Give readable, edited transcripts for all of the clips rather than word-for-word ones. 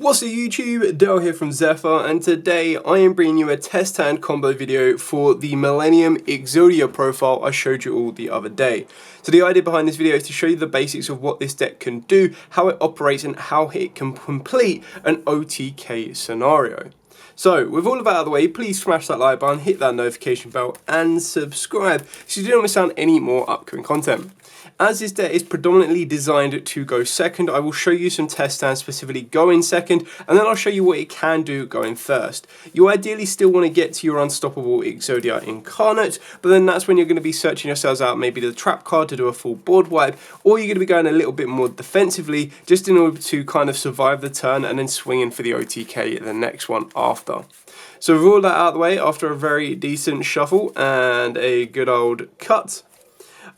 What's up YouTube, Dale here from Zephyr, and today I am bringing you a test hand combo video for the Millennium Exodia profile I showed you all the other day. So the idea behind this video is to show you the basics of what this deck can do, how it operates and how it can complete an OTK scenario. So with all of that out of the way, please smash that like button, hit that notification bell and subscribe so you don't miss out on any more upcoming content. As this deck is predominantly designed to go second, I will show you some test stands specifically going second, and then I'll show you what it can do going first. You ideally still want to get to your unstoppable Exodia Incarnate, but then that's when you're going to be searching yourselves out maybe the trap card to do a full board wipe, or you're going to be going a little bit more defensively just in order to kind of survive the turn and then swing in for the OTK the next one after. So with all that out of the way, after a very decent shuffle and a good old cut,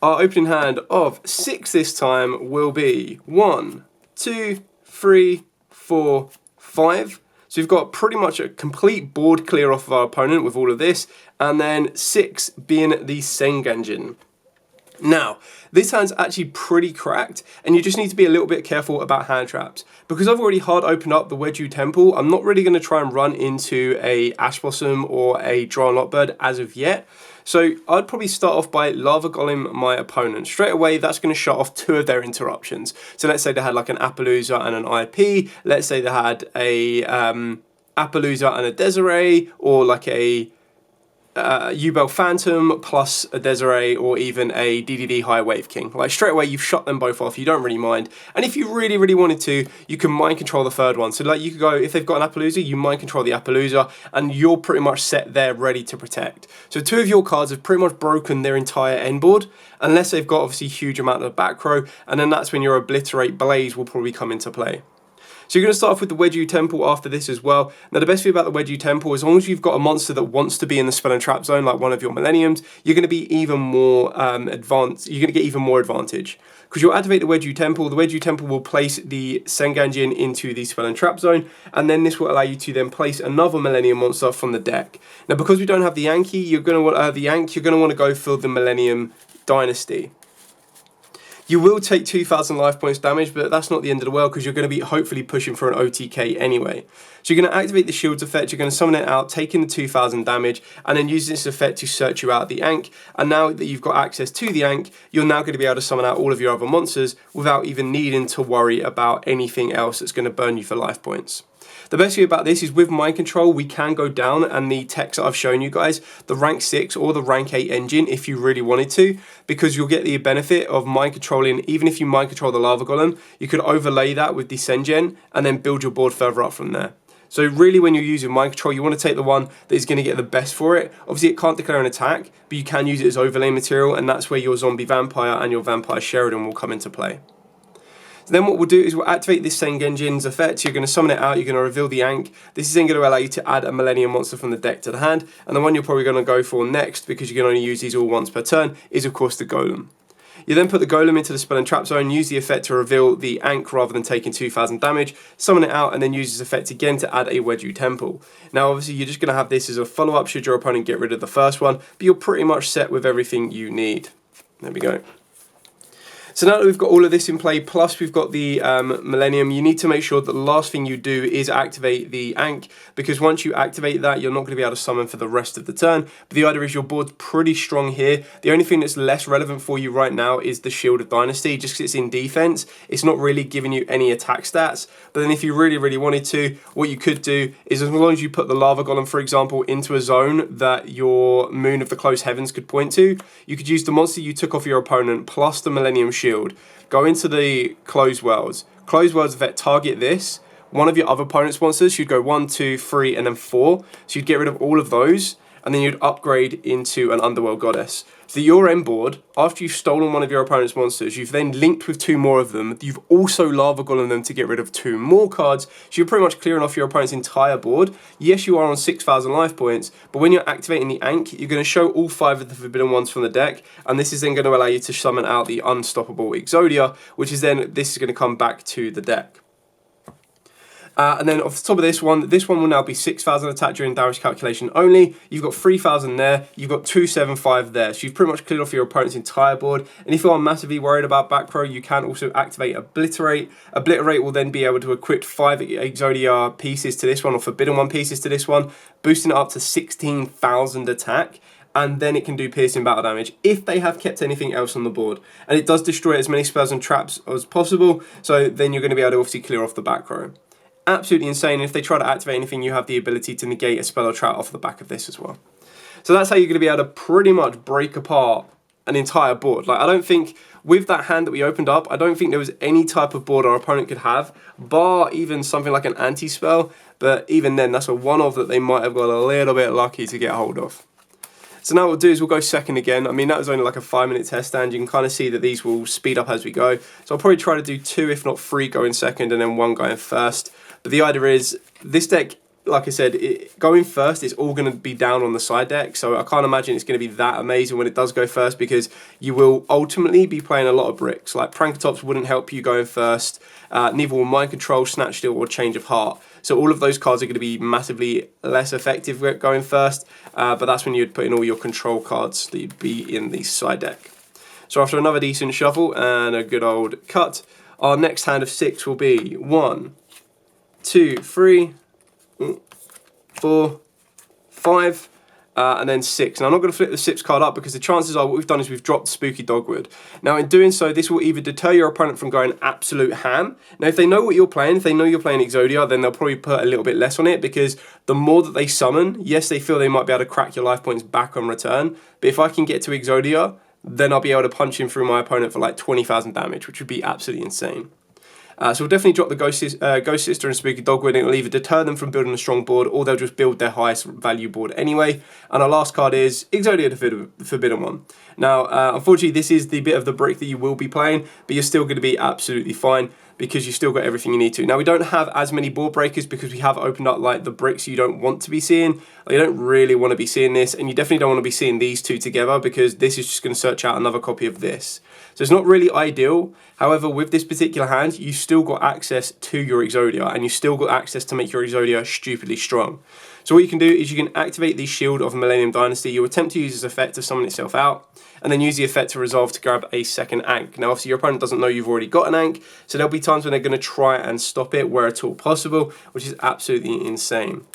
our opening hand of 6 this time will be 1, 2, 3, 4, 5. So we've got pretty much a complete board clear off of our opponent with all of this, and then 6 being the Sengenjin. Now, this hand's actually pretty cracked, and you just need to be a little bit careful about hand traps. Because I've already hard opened up the Yugioh Temple, I'm not really going to try and run into a Ash Blossom or a Draw and Lock Bird as of yet. So I'd probably start off by Lava Golem my opponent. Straight away, that's going to shut off 2 of their interruptions. So let's say they had like an Appaloosa and an IP. Let's say they had a Appaloosa and a Desiree, or like a Yugioh Phantom plus a Desiree, or even a DDD High Wave King. Like straight away you've shut them both off, you don't really mind. And if you really wanted to, you can mind control the third one. So like you could go, if they've got an Appaloosa, you mind control the Appaloosa and you're pretty much set there ready to protect. So 2 of your cards have pretty much broken their entire end board, unless they've got obviously huge amount of back row, and then that's when your Obliterate Blaze will probably come into play. So you're going to start off with the Yugioh Temple after this as well. Now the best thing about the Yugioh Temple, as long as you've got a monster that wants to be in the spell and trap zone, like one of your Millenniums, you're going to be even more advanced. You're going to get even more advantage. Because you'll activate the Yugioh Temple. The Yugioh Temple will place the Sengenjin into the spell and trap zone, and then this will allow you to then place another Millennium monster from the deck. Now because we don't have the Yankee, you're going to want you're going to want to go for the Millennium Dynasty. You will take 2,000 life points damage, but that's not the end of the world because you're going to be hopefully pushing for an OTK anyway. So you're going to activate the Shields effect, you're going to summon it out, taking the 2,000 damage, and then use this effect to search you out the Ankh. And now that you've got access to the Ankh, you're now going to be able to summon out all of your other monsters without even needing to worry about anything else that's going to burn you for life points. The best thing about this is with mind control, we can go down, and the text that I've shown you guys, the rank 6 or the rank 8 engine if you really wanted to, because you'll get the benefit of mind controlling. Even if you mind control the Lava Golem, you could overlay that with the Sengen and then build your board further up from there. So really when you're using mind control, you want to take the one that is going to get the best for it. Obviously it can't declare an attack, but you can use it as overlay material, and that's where your Zombie Vampire and your Vampire Sheridan will come into play. So then what we'll do is we'll activate this Sengenjin's effect. You're going to summon it out, you're going to reveal the Ankh. This is then going to allow you to add a Millennium monster from the deck to the hand. And the one you're probably going to go for next, because you can only use these all once per turn, is of course the Golem. You then put the Golem into the spell and trap zone, use the effect to reveal the Ankh rather than taking 2,000 damage, summon it out, and then use this effect again to add a Yugioh Temple. Now obviously you're just going to have this as a follow-up should your opponent get rid of the first one, but you're pretty much set with everything you need. There we go. So now that we've got all of this in play, plus we've got the Millennium, you need to make sure that the last thing you do is activate the Ankh, because once you activate that, you're not going to be able to summon for the rest of the turn. But the idea is your board's pretty strong here. The only thing that's less relevant for you right now is the Shield of Dynasty, just because it's in defense. It's not really giving you any attack stats. But then if you really wanted to, what you could do is, as long as you put the Lava Golem, for example, into a zone that your Moon of the Close Heavens could point to, you could use the monster you took off your opponent plus the Millennium Shield, go into the Closed Worlds. Closed Worlds effect, target this. One of your other opponent's monsters, you'd go 1, 2, 3, and then 4. So you'd get rid of all of those, and then you'd upgrade into an Underworld Goddess. So your end board, after you've stolen one of your opponent's monsters, you've then linked with 2 more of them. You've also Lava Golem them to get rid of 2 more cards. So you're pretty much clearing off your opponent's entire board. Yes, you are on 6,000 life points, but when you're activating the Ankh, you're going to show all 5 of the forbidden ones from the deck, and this is then going to allow you to summon out the unstoppable Exodia, which is then, this is going to come back to the deck. And then off the top of this one will now be 6,000 attack during damage calculation only. You've got 3,000 there, you've got 275 there. So you've pretty much cleared off your opponent's entire board. And if you are massively worried about back row, you can also activate Obliterate. Obliterate will then be able to equip 5 Exodia pieces to this one, or Forbidden One pieces to this one, boosting it up to 16,000 attack. And then it can do piercing battle damage if they have kept anything else on the board. And it does destroy as many spells and traps as possible, so then you're going to be able to obviously clear off the back row. Absolutely insane. If they try to activate anything, you have the ability to negate a spell or trap off the back of this as well. So that's how you're going to be able to pretty much break apart an entire board. Like, I don't think, with that hand that we opened up, I don't think there was any type of board our opponent could have, bar even something like an anti-spell, but even then, that's a one-off that they might have got a little bit lucky to get hold of. So now what we'll do is we'll go second again. I mean, that was only like a 5-minute test stand. You can kind of see that these will speed up as we go. So I'll probably try to do 2, if not 3 going second and then 1 going first. But the idea is, this deck, like I said, going first is all going to be down on the side deck. So I can't imagine it's going to be that amazing when it does go first, because you will ultimately be playing a lot of bricks. Like Prankatops wouldn't help you going first. Neither will Mind Control, Snatch Steal, or Change of Heart. So all of those cards are going to be massively less effective going first. But that's when you'd put in all your control cards that you'd be in the side deck. So after another decent shuffle and a good old cut, our next hand of 6 will be 1, 2, 3, 4, 5, and then 6. Now I'm not going to flip the 6th card up, because the chances are what we've done is we've dropped Spooky Dogwood. Now in doing so, this will either deter your opponent from going absolute ham. Now if they know what you're playing, if they know you're playing Exodia, then they'll probably put a little bit less on it, because the more that they summon, yes, they feel they might be able to crack your life points back on return, but if I can get to Exodia, then I'll be able to punch in through my opponent for like 20,000 damage, which would be absolutely insane. So we'll definitely drop the Ghost Sister and Spooky Dogwood, and it will either deter them from building a strong board, or they'll just build their highest value board anyway. And our last card is Exodia the Forbidden One. Now, unfortunately, this is the bit of the brick that you will be playing, but you're still going to be absolutely fine, because you've still got everything you need to. Now, we don't have as many board breakers, because we have opened up like the bricks you don't want to be seeing. Like, you don't really want to be seeing this, and you definitely don't want to be seeing these two together, because this is just going to search out another copy of this. So it's not really ideal. However, with this particular hand, you still got access to your Exodia, and you still got access to make your Exodia stupidly strong. So what you can do is you can activate the Shield of Millennium Dynasty. You'll attempt to use this effect to summon itself out, and then use the effect to resolve to grab a second Ankh. Now obviously your opponent doesn't know you've already got an Ankh, so there'll be times when they're going to try and stop it where at all possible, which is absolutely insane.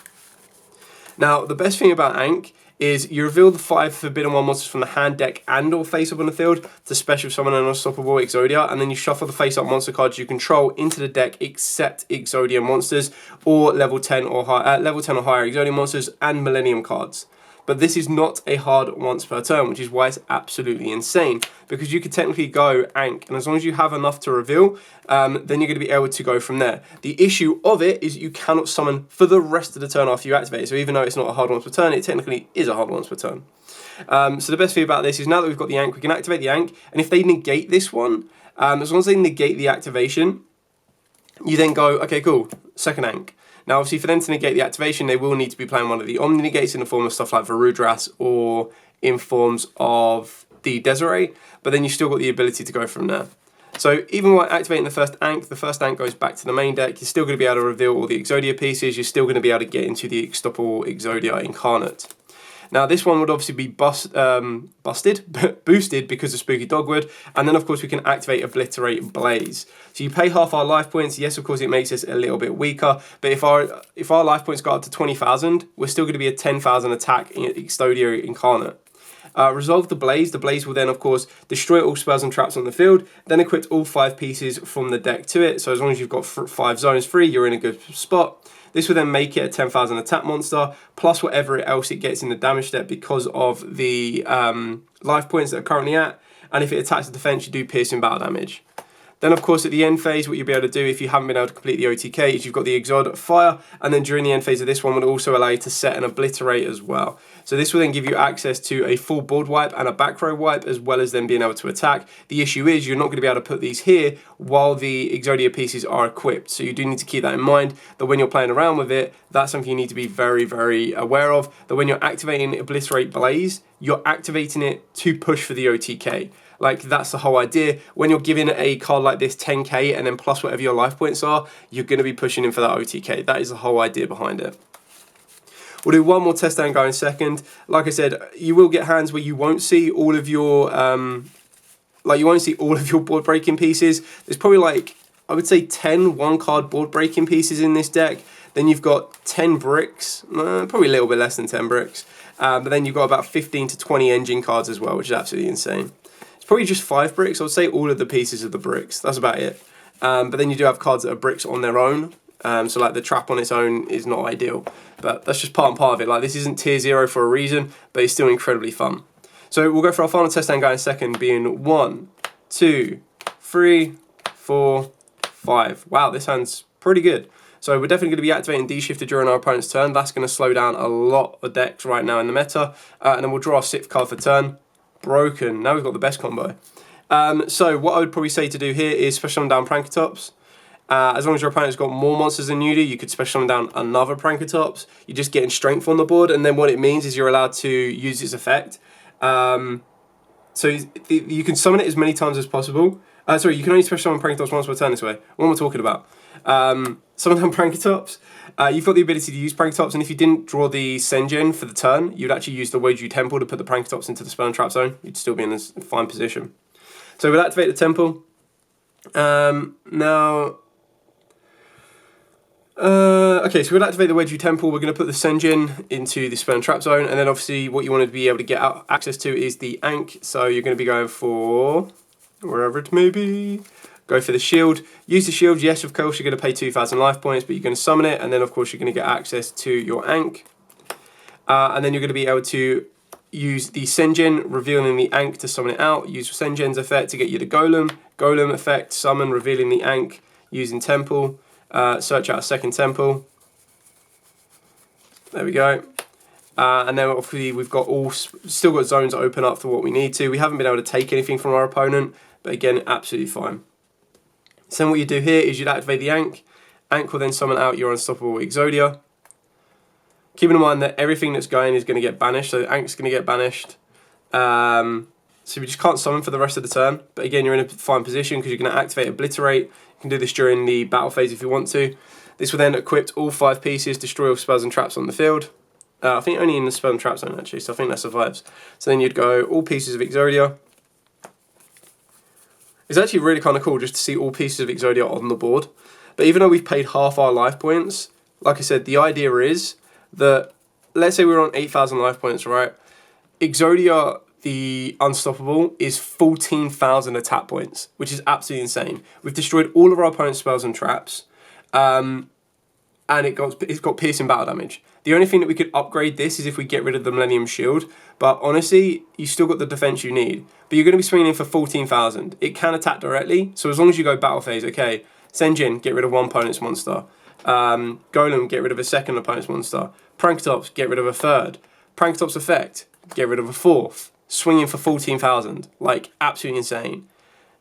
Now the best thing about Ankh is you reveal the 5 Forbidden One monsters from the hand, deck, and or face up on the field to special summon an unstoppable Exodia, and then you shuffle the face up monster cards you control into the deck except Exodia monsters, or level 10 or higher Exodia monsters and Millennium cards. But this is not a hard once per turn, which is why it's absolutely insane, because you could technically go Ankh, and as long as you have enough to reveal, then you're going to be able to go from there. The issue of it is you cannot summon for the rest of the turn after you activate it, so even though it's not a hard once per turn, it technically is a hard once per turn. So the best thing about this is now that we've got the Ankh, we can activate the Ankh, and if they negate this one, as long as they negate the activation, you then go, okay, cool, second Ankh. Now, obviously, for them to negate the activation, they will need to be playing one of the Omni negates in the form of stuff like Varudras, or in forms of the Desiree, but then you've still got the ability to go from there. So even while activating the first Ankh goes back to the main deck. You're still going to be able to reveal all the Exodia pieces. You're still going to be able to get into the Unstoppable Exodia Incarnate. Now this one would obviously be boosted because of Spooky Dogwood, and then of course we can activate Obliterate Blaze. So you pay half our life points. Yes, of course it makes us a little bit weaker, but if our life points got up to 20,000, we're still going to be a 10,000 attack in Exodia Incarnate. Resolve the Blaze. The Blaze will then, of course, destroy all spells and traps on the field, then equip all 5 pieces from the deck to it. So as long as you've got 5 zones free, you're in a good spot. This will then make it a 10,000 attack monster, plus whatever else it gets in the damage step because of the life points that are currently at. And if it attacks the defense, you do piercing battle damage. Then, of course, at the end phase, what you'll be able to do if you haven't been able to complete the OTK is you've got the Exod Fire, and then during the end phase of this one will also allow you to set an Obliterate as well. So this will then give you access to a full board wipe and a back row wipe, as well as then being able to attack. The issue is you're not going to be able to put these here while the Exodia pieces are equipped. So you do need to keep that in mind, that when you're playing around with it, that's something you need to be very, very aware of, that when you're activating Obliterate Blaze, you're activating it to push for the OTK. Like, that's the whole idea. When you're giving a card like this 10k and then plus whatever your life points are, you're going to be pushing in for that OTK. That is the whole idea behind it. We'll do one more test and go in second. Like I said, you will get hands where you won't see all of your board breaking pieces. There's probably like, I would say 10 one-card board breaking pieces in this deck. Then you've got 10 bricks, probably a little bit less than 10 bricks. But then you've got about 15 to 20 engine cards as well, which is absolutely insane. It's probably just 5 bricks. I would say all of the pieces of the bricks. That's about it. But then you do have cards that are bricks on their own. So like the trap on its own is not ideal. But that's just part and part of it. Like, this isn't tier 0 for a reason, but it's still incredibly fun. So we'll go for our final test and go in second, being 1, 2, 3, 4, 5. Wow, this hand's pretty good. So we're definitely going to be activating D-Shifter during our opponent's turn. That's going to slow down a lot of decks right now in the meta. And then we'll draw our 6th card for turn. Broken. Now we've got the best combo. So what I would probably say to do here is special summon down Prankatops. As long as your opponent's got more monsters than you do, you could special summon down another Prankatops. You're just getting strength on the board, and then what it means is you're allowed to use its effect. So you can summon it as many times as possible. Sorry, you can only special summon Prankatops once per turn this way. What am I talking about? Summon down Prankatops. You've got the ability to use Prankatops, and if you didn't draw the Senjin for the turn, you'd actually use the Yugioh Temple to put the Prankatops into the spell and trap zone. You'd still be in a fine position. So we'll activate the Temple. Okay, so we'll activate the Yugioh Temple. We're going to put the Senjin into the spell and trap zone, and then obviously what you want to be able to get access to is the Ankh. So you're going to be going for wherever it may be. Go for the shield. Use the shield. Yes, of course, you're going to pay 2,000 life points, but you're going to summon it, and then of course you're going to get access to your Ankh. And then you're going to be able to use the Senjin, revealing the Ankh to summon it out. Use Senjin's effect to get you the Golem. Golem effect, summon, revealing the Ankh using Temple. Search out a second Temple. There we go. And then obviously we've got still got zones open up for what we need to. We haven't been able to take anything from our opponent, but again, absolutely fine. So then what you do here is you'd activate the Ankh. Ankh will then summon out your unstoppable Exodia. Keeping in mind that everything that's going is going to get banished, so Ankh's going to get banished. So we just can't summon for the rest of the turn. But again, you're in a fine position because you're going to activate Obliterate. You can do this during the battle phase if you want to. This will then equip all 5 pieces, destroy all spells and traps on the field. I think only in the spell and trap zone actually, so I think that survives. So then you'd go all pieces of Exodia. It's actually really kind of cool just to see all pieces of Exodia on the board. But even though we've paid half our life points, like I said, the idea is that, let's say we're on 8,000 life points, right? Exodia, the Unstoppable, is 14,000 attack points, which is absolutely insane. We've destroyed all of our opponent's spells and traps, and it's got piercing battle damage. The only thing that we could upgrade this is if we get rid of the Millennium Shield, but honestly, you still got the defense you need. But you're going to be swinging in for 14,000. It can attack directly, so as long as you go battle phase, okay, Senjin, get rid of one opponent's monster. Golem, get rid of a second opponent's monster. Prankatops, get rid of a third. Prankatops effect, get rid of a fourth. Swinging for 14,000, like absolutely insane.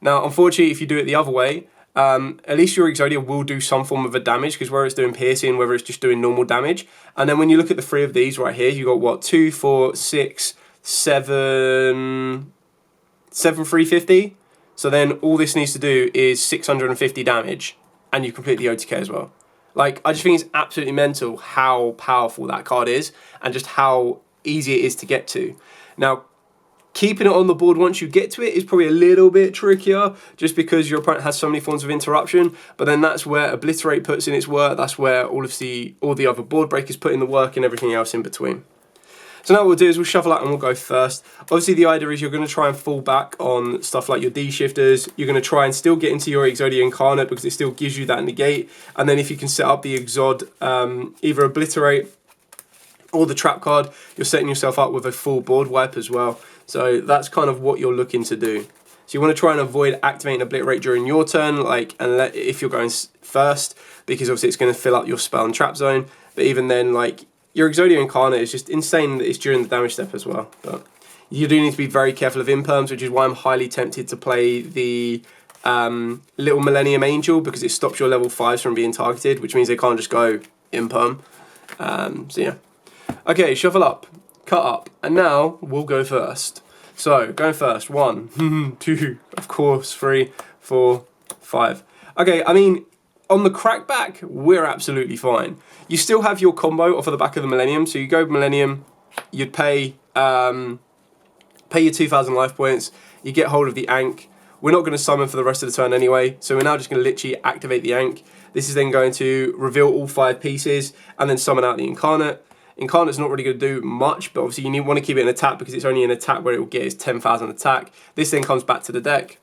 Now, unfortunately, if you do it the other way, at least your Exodia will do some form of a damage, because whether it's doing piercing, whether it's just doing normal damage. And then when you look at the 3 of these right here, you got what, 2, 4, 6, 7, 350. So then all this needs to do is 650 damage, and you complete the OTK as well. Like, I just think it's absolutely mental how powerful that card is, and just how easy it is to get to. Now, keeping it on the board once you get to it is probably a little bit trickier, just because your opponent has so many forms of interruption. But then that's where Obliterate puts in its work. That's where all the other board breakers put in the work, and everything else in between. So now what we'll do is we'll shuffle out and we'll go first. Obviously the idea is you're going to try and fall back on stuff like your D-shifters. You're going to try and still get into your Exodia Incarnate, because it still gives you that negate. And then if you can set up the Exod, either Obliterate or the trap card, you're setting yourself up with a full board wipe as well. So that's kind of what you're looking to do. So you want to try and avoid activating Obliterate during your turn, if you're going first, because obviously it's going to fill up your spell and trap zone. But even then, like, your Exodia Incarnate is just insane that it's during the damage step as well. But you do need to be very careful of imperms, which is why I'm highly tempted to play the little Millennium Angel, because it stops your level 5s from being targeted, which means they can't just go imperm. So yeah. Okay, shuffle up, cut up, and now we'll go first. So, going first. 1, 2, of course, 3, 4, 5. Okay, I mean, on the crackback, we're absolutely fine. You still have your combo off of the back of the Millennium. So you go Millennium, you'd pay your 2,000 life points, you get hold of the Ankh. We're not going to summon for the rest of the turn anyway, so we're now just going to literally activate the Ankh. This is then going to reveal all 5 pieces and then summon out the Incarnate. Incarnate's not really going to do much, but obviously you want to keep it in attack because it's only an attack where it will get its 10,000 attack. This then comes back to the deck,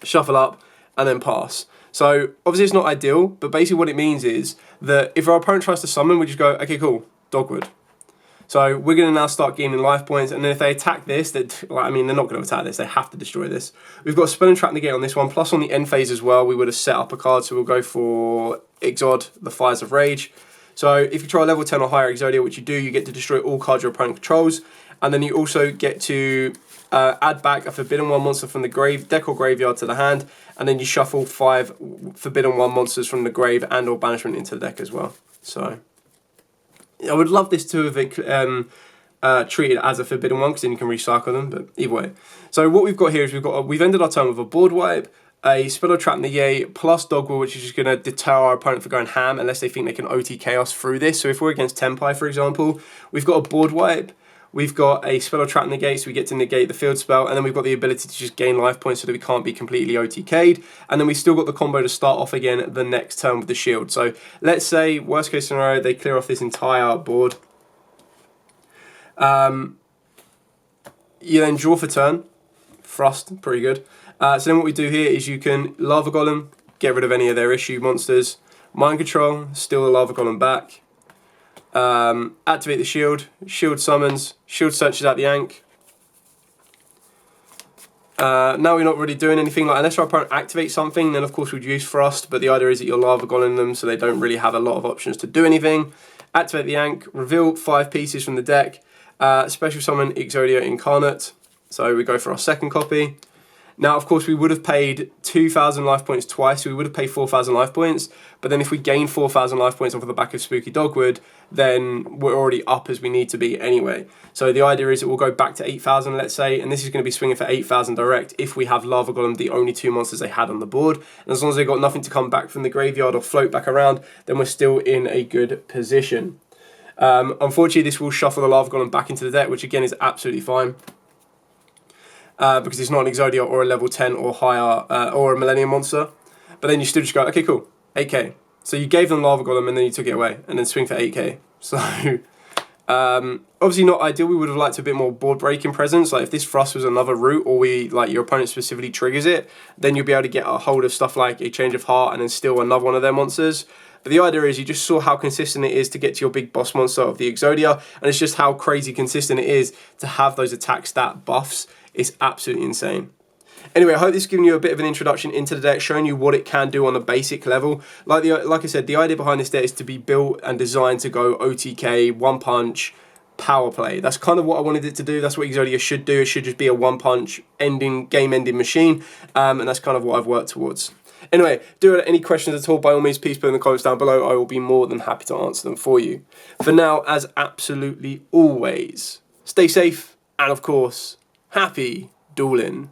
shuffle up, and then pass. So obviously it's not ideal, but basically what it means is that if our opponent tries to summon, we just go, okay, cool, Dogwood. So we're going to now start gaining life points, and then if they attack this, they're not going to attack this, they have to destroy this. We've got Spell and Trap Negate on this one, plus on the end phase as well, we would have set up a card, so we'll go for Exod, the Fires of Rage. So if you try a level 10 or higher Exodia, which you do, you get to destroy all cards your opponent controls, and then you also get to add back a Forbidden 1 monster from the grave, deck or graveyard to the hand, and then you shuffle 5 Forbidden 1 monsters from the grave and or banishment into the deck as well. So I would love this to have treated as a Forbidden 1, because then you can recycle them, but either way. So what we've got here is we've ended our turn with a board wipe, a Spell or Trap Negate, plus Dogwood, which is just going to deter our opponent from going ham unless they think they can OTK us through this. So if we're against Tenpai, for example, we've got a board wipe, we've got a Spell or Trap Negate, so we get to negate the field spell, and then we've got the ability to just gain life points so that we can't be completely OTK'd, and then we've still got the combo to start off again the next turn with the shield. So let's say, worst case scenario, they clear off this entire board. You then draw for turn. Thrust, pretty good. So then what we do here is you can Lava Golem, get rid of any of their issue monsters. Mind Control, steal the Lava Golem back. Activate the shield, shield summons, shield searches out the Ankh. Now we're not really doing anything, like unless our opponent activates something, then of course we'd use Thrust, but the idea is that you're Lava Golem them, so they don't really have a lot of options to do anything. Activate the Ankh, reveal 5 pieces from the deck, special summon Exodia Incarnate, so we go for our second copy. Now, of course, we would have paid 2,000 life points twice, so we would have paid 4,000 life points, but then if we gain 4,000 life points off of the back of Spooky Dogwood, then we're already up as we need to be anyway. So the idea is that we'll go back to 8,000, let's say, and this is going to be swinging for 8,000 direct if we have Lava Golem, the only 2 monsters they had on the board. And as long as they've got nothing to come back from the graveyard or float back around, then we're still in a good position. Unfortunately, this will shuffle the Lava Golem back into the deck, which again is absolutely fine. Because it's not an Exodia or a level 10 or higher or a Millennium monster. But then you still just go, okay, cool, 8k. So you gave them Lava Golem and then you took it away and then swing for 8k. So obviously not ideal. We would have liked a bit more board breaking presence. Like if this Thrust was another route, or your opponent specifically triggers it, then you'll be able to get a hold of stuff like a Change of Heart and then steal another one of their monsters. But the idea is you just saw how consistent it is to get to your big boss monster of the Exodia, and it's just how crazy consistent it is to have those attack stat buffs. It's absolutely insane. Anyway, I hope this has given you a bit of an introduction into the deck, showing you what it can do on a basic level. Like I said, the idea behind this deck is to be built and designed to go OTK, one punch, power play. That's kind of what I wanted it to do. That's what Exodia should do. It should just be a one punch game-ending machine, and that's kind of what I've worked towards. Anyway, do you have any questions at all, by all means, please put in the comments down below. I will be more than happy to answer them for you. For now, as absolutely always, stay safe, and of course, happy dueling.